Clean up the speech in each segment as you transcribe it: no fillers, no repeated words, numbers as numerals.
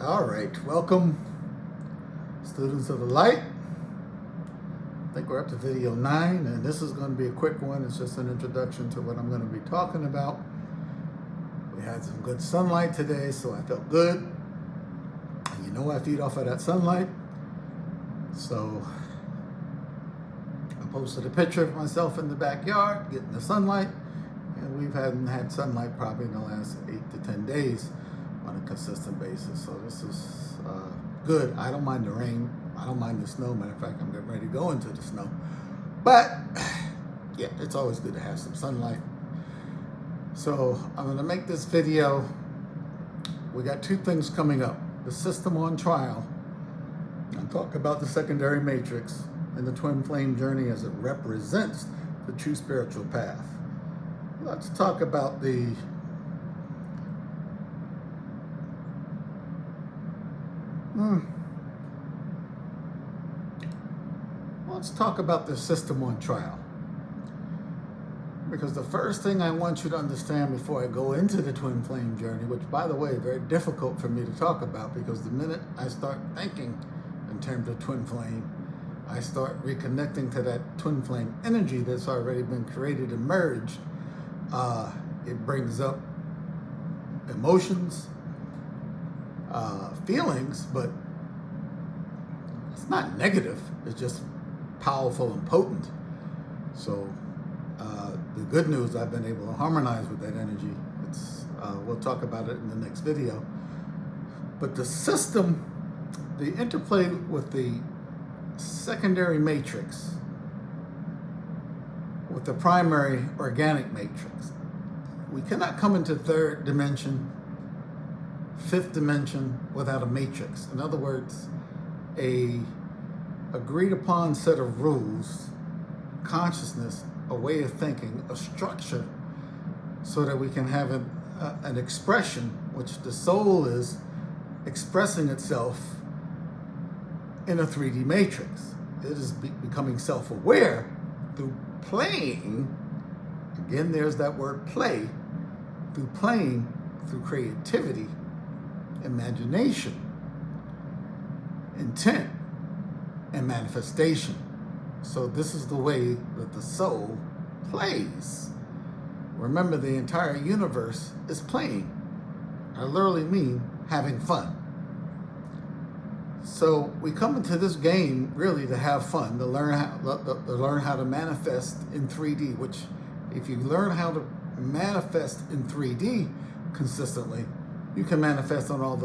All right, welcome, students of the light. I think we're up to video 9, and this is going to be a quick one. It's just an introduction to what I'm going to be talking about. We had some good sunlight today, so I felt good. And you know I feed off of that sunlight. So I posted a picture of myself in the backyard getting the sunlight, and we hadn't had sunlight probably in the last 8 to 10 days on a consistent basis. So this is good. I don't mind the rain. I don't mind the snow. Matter of fact, I'm getting ready to go into the snow. But yeah, it's always good to have some sunlight. So I'm going to make this video. We got 2 things coming up. The system on trial. I'll talk about the secondary matrix and the twin flame journey as it represents the true spiritual path. Let's talk about Let's talk about the system on trial. Because the first thing I want you to understand before I go into the twin flame journey, which by the way, is very difficult for me to talk about, because the minute I start thinking in terms of twin flame, I start reconnecting to that twin flame energy that's already been created and merged. It brings up emotions, feelings, but it's not negative. It's just powerful and potent. So the good news, I've been able to harmonize with that energy. We'll talk about it in the next video. But the system, the interplay with the secondary matrix, with the primary organic matrix, we cannot come into 3rd dimension, 5th dimension without a matrix. In other words, a agreed upon set of rules, consciousness, a way of thinking, a structure, so that we can have an expression, which the soul is expressing itself in a 3D matrix. It is becoming self-aware through playing. Again, there's that word play. Through playing, through creativity, imagination, intent, and manifestation. So this is the way that the soul plays. Remember, the entire universe is playing. I literally mean having fun. So we come into this game really to have fun, to learn how to manifest in 3D, which if you learn how to manifest in 3D consistently, you can manifest on all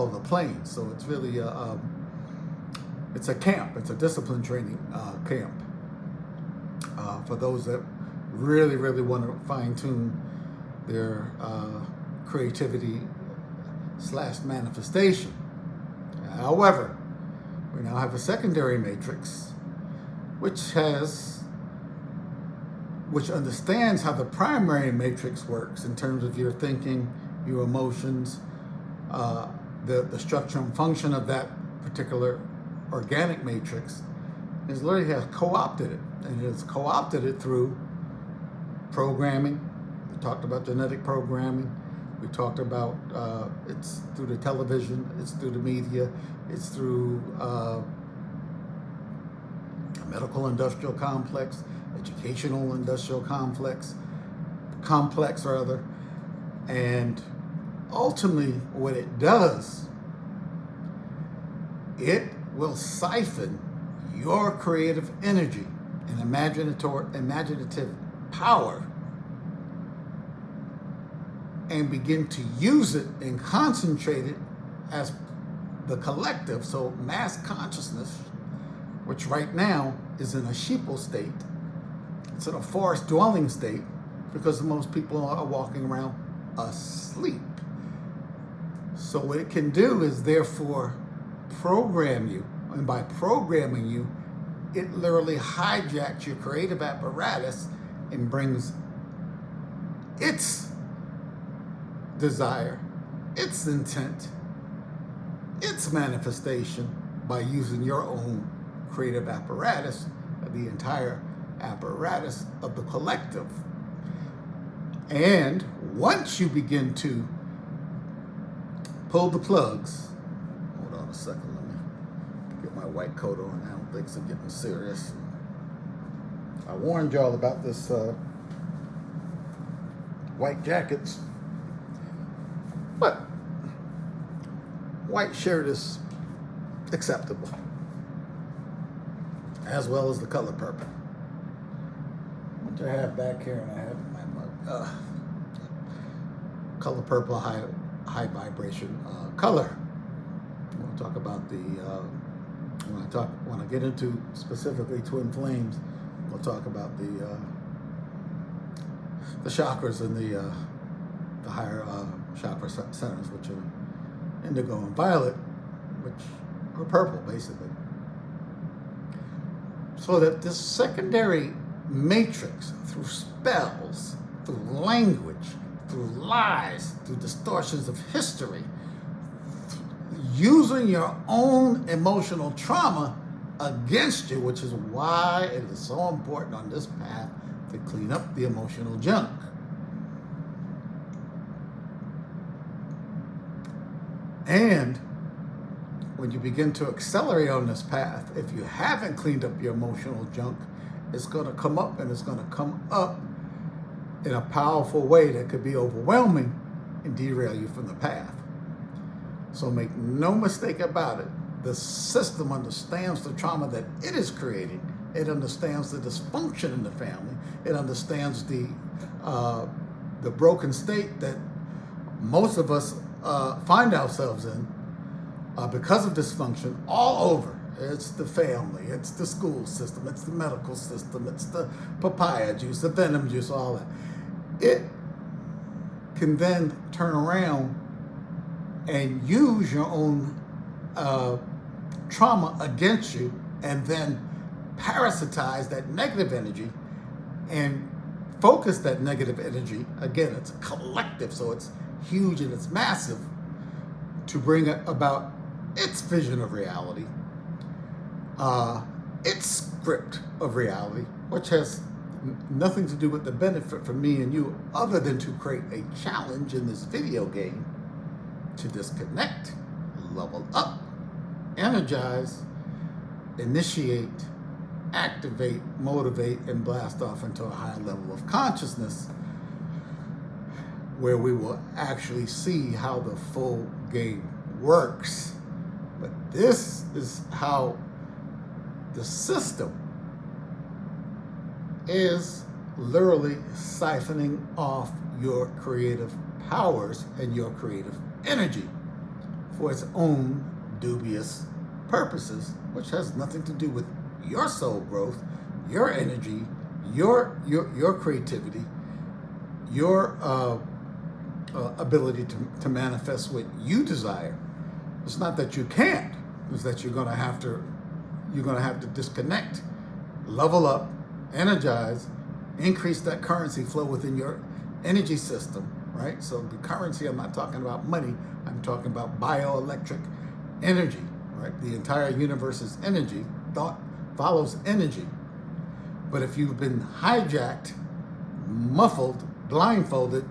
the planes. So it's really it's a camp. It's a discipline training camp for those that really, really want to fine-tune their creativity / manifestation. However, we now have a secondary matrix, which understands how the primary matrix works in terms of your thinking, your emotions, the structure and function of that particular organic matrix. Is literally has co-opted it, and it has co-opted it through programming. We talked about genetic programming. We talked about it's through the television, it's through the media, it's through medical industrial complex, educational industrial complex rather. And ultimately what it does, it will siphon your creative energy and imaginative power and begin to use it and concentrate it as the collective. So mass consciousness, which right now is in a sheeple state, it's in a forest dwelling state, because most people are walking around asleep. So what it can do is therefore program you, and by programming you, it literally hijacks your creative apparatus and brings its desire, its intent, its manifestation by using your own creative apparatus, the entire apparatus of the collective. And once you begin to pull the plugs on a second. Let me get my white coat on now. Things are getting serious. I warned y'all about this white jackets, but white shirt is acceptable, as well as the color purple. What I have back here, and I have in my mug, color purple, high vibration color. We'll talk about the when I get into specifically twin flames. We'll talk about the chakras and the higher chakra centers, which are indigo and violet, which are purple, basically. So that this secondary matrix, through spells, through language, through lies, through distortions of history, using your own emotional trauma against you, which is why it is so important on this path to clean up the emotional junk. And when you begin to accelerate on this path, if you haven't cleaned up your emotional junk, it's going to come up, and it's going to come up in a powerful way that could be overwhelming and derail you from the path. So make no mistake about it. The system understands the trauma that it is creating. It understands the dysfunction in the family. It understands the broken state that most of us find ourselves in because of dysfunction all over. It's the family, it's the school system, it's the medical system, it's the papaya juice, the venom juice, all that. It can then turn around and use your own trauma against you, and then parasitize that negative energy and focus that negative energy. Again, it's a collective, so it's huge and it's massive, to bring about its vision of reality, its script of reality, which has nothing to do with the benefit for me and you, other than to create a challenge in this video game to disconnect, level up, energize, initiate, activate, motivate, and blast off into a higher level of consciousness, where we will actually see how the full game works. But this is how the system is literally siphoning off your creative powers and your creative energy for its own dubious purposes, which has nothing to do with your soul growth, your energy, your creativity, your ability to manifest what you desire. It's not that you can't, it's that you're gonna have to disconnect, level up, energize, increase that currency flow within your energy system, right? So the currency, I'm not talking about money, I'm talking about bioelectric energy, right? The entire universe is energy. Thought follows energy. But if you've been hijacked, muffled, blindfolded,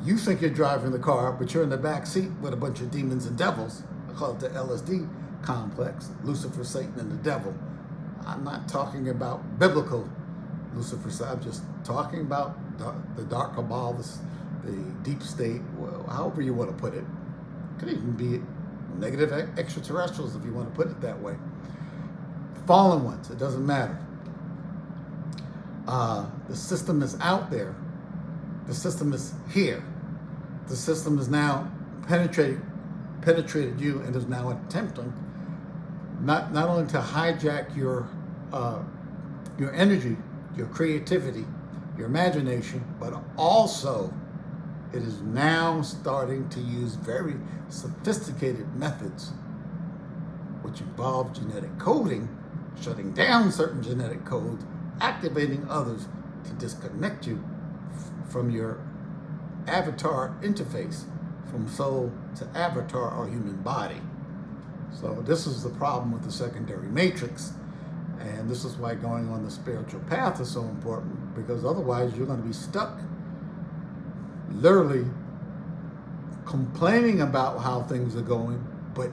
you think you're driving the car, but you're in the back seat with a bunch of demons and devils. I call it the LSD complex, Lucifer, Satan, and the devil. I'm not talking about biblical Lucifer, I'm just talking about the dark cabal, the deep state, well, however you want to put it. Could even be negative extraterrestrials if you want to put it that way. Fallen ones, it doesn't matter. The system is out there. The system is here. The system is now penetrated you, and is now attempting not only to hijack your energy, your creativity, your imagination, but also it is now starting to use very sophisticated methods, which involve genetic coding, shutting down certain genetic codes, activating others to disconnect you from your avatar interface, from soul to avatar or human body. So this is the problem with the secondary matrix, and this is why going on the spiritual path is so important, because otherwise you're going to be stuck literally complaining about how things are going, but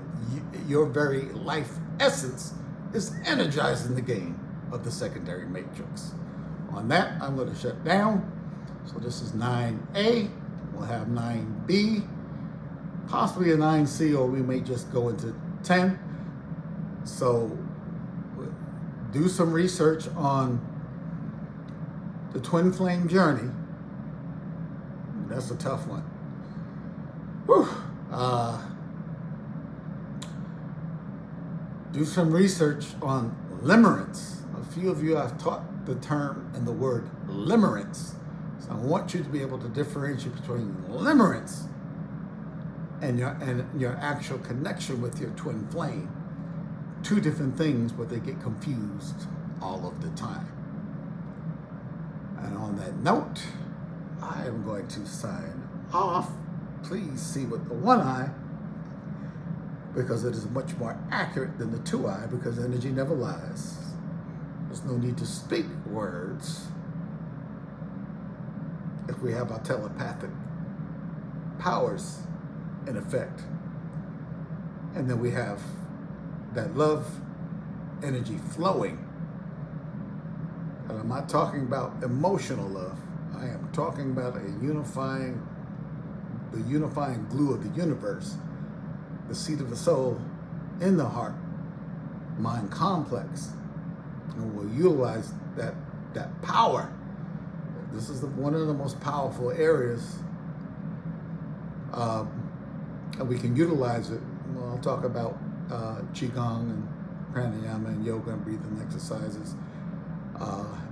your very life essence is energizing the game of the secondary matrix. On that, I'm going to shut down. So this is 9A. We'll have 9B, possibly a 9C, or we may just go into 10. So do some research on the twin flame journey. That's a tough one. Whew. Do some research on limerence. A few of you have taught the term and the word limerence. So I want you to be able to differentiate between limerence and your actual connection with your twin flame. Two different things, but they get confused all of the time. And on that note, I am going to sign off. Please see with the one eye, because it is much more accurate than the two eye, because energy never lies. There's no need to speak words if we have our telepathic powers in effect. And then we have that love energy flowing. And I'm not talking about emotional love. I am talking about the unifying glue of the universe, the seat of the soul in the heart, mind complex. And we'll utilize that power. This is one of the most powerful areas, and we can utilize it. Well, I'll talk about Qigong and pranayama and yoga and breathing exercises,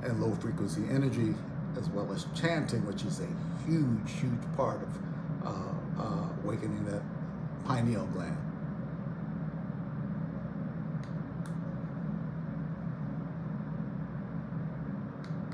and low frequency energy, as well as chanting, which is a huge part of awakening that pineal gland.